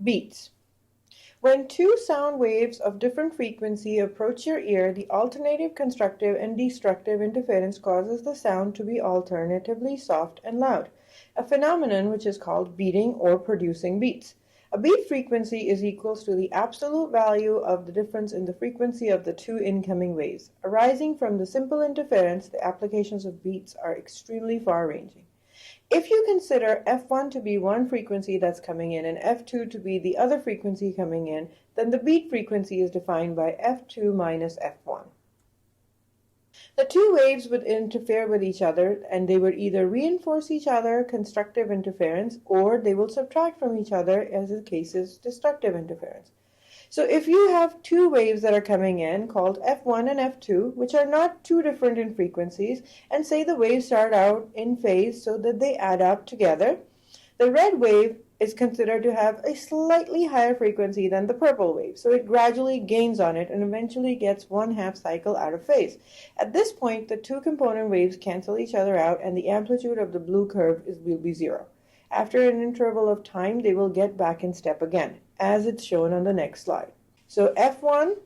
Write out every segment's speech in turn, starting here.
Beats. When two sound waves of different frequency approach your ear, the alternative constructive and destructive interference causes the sound to be alternatively soft and loud, a phenomenon which is called beating or producing beats. A beat frequency is equal to the absolute value of the difference in the frequency of the two incoming waves. Arising from the simple interference, the applications of beats are extremely far-ranging. If you consider F1 to be one frequency that's coming in and F2 to be the other frequency coming in, then the beat frequency is defined by F2 minus F1. The two waves would interfere with each other, and they would either reinforce each other, constructive interference, or they will subtract from each other, as the case is destructive interference. So if you have two waves that are coming in called F1 and F2, which are not too different in frequencies, and say the waves start out in phase so that they add up together, the red wave is considered to have a slightly higher frequency than the purple wave, so it gradually gains on it and eventually gets 1/2 cycle out of phase. At this point, the two component waves cancel each other out and the amplitude of the blue curve will be 0. After an interval of time, they will get back in step again, as it's shown on the next slide. So F1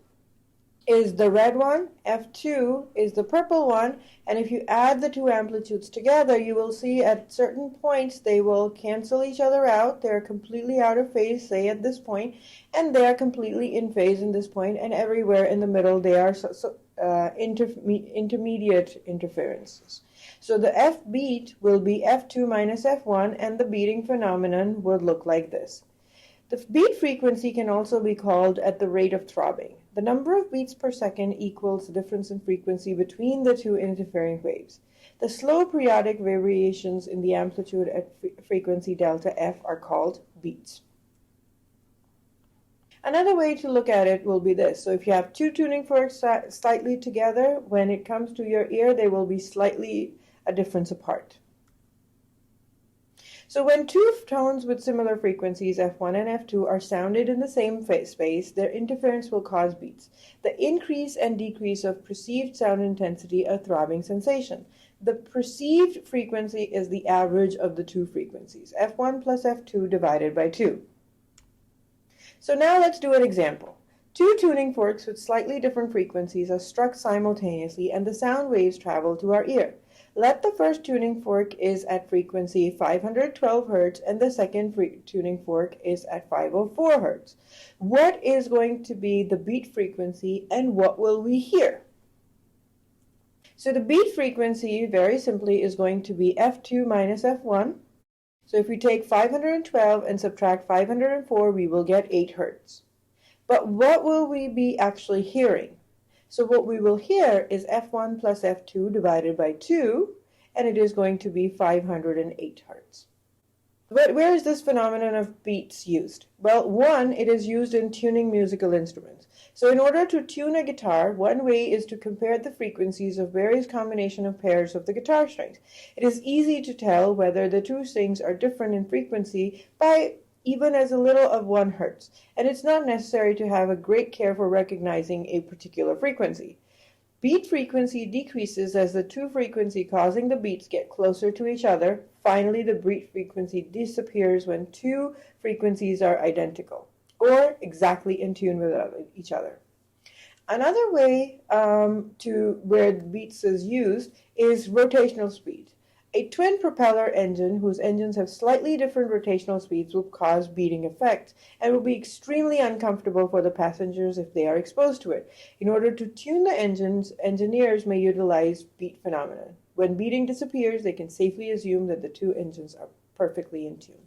is the red one, F2 is the purple one, and if you add the two amplitudes together, you will see at certain points they will cancel each other out. They're completely out of phase, say at this point, and they're completely in phase in this point, and everywhere in the middle they are intermediate interferences. So the F beat will be F2 minus F1, and the beating phenomenon would look like this. The beat frequency can also be called at the rate of throbbing. The number of beats per second equals the difference in frequency between the two interfering waves. The slow periodic variations in the amplitude at frequency delta F are called beats. Another way to look at it will be this. So if you have two tuning forks slightly together, when it comes to your ear, they will be slightly a difference apart. So when two tones with similar frequencies, F1 and F2, are sounded in the same space, their interference will cause beats. The increase and decrease of perceived sound intensity, a throbbing sensation. The perceived frequency is the average of the two frequencies, F1 plus F2 divided by 2. So now let's do an example. Two tuning forks with slightly different frequencies are struck simultaneously and the sound waves travel to our ear. Let the first tuning fork is at frequency 512 Hz and the second tuning fork is at 504 Hz. What is going to be the beat frequency and what will we hear? So the beat frequency, very simply, is going to be F2 minus F1. So if we take 512 and subtract 504, we will get 8 Hz. But what will we be actually hearing? So what we will hear is F1 plus F2 divided by 2, and it is going to be 508 Hz. But where is this phenomenon of beats used? Well, one, it is used in tuning musical instruments. So in order to tune a guitar, one way is to compare the frequencies of various combination of pairs of the guitar strings. It is easy to tell whether the two strings are different in frequency by even as a little of 1 Hz, and it's not necessary to have a great care for recognizing a particular frequency. Beat frequency decreases as the two frequencies causing the beats get closer to each other. Finally, the beat frequency disappears when two frequencies are identical or exactly in tune with each other. Another way where beats is used is rotational speed. A twin propeller engine whose engines have slightly different rotational speeds will cause beating effects and will be extremely uncomfortable for the passengers if they are exposed to it. In order to tune the engines, engineers may utilize beat phenomenon. When beating disappears, they can safely assume that the two engines are perfectly in tune.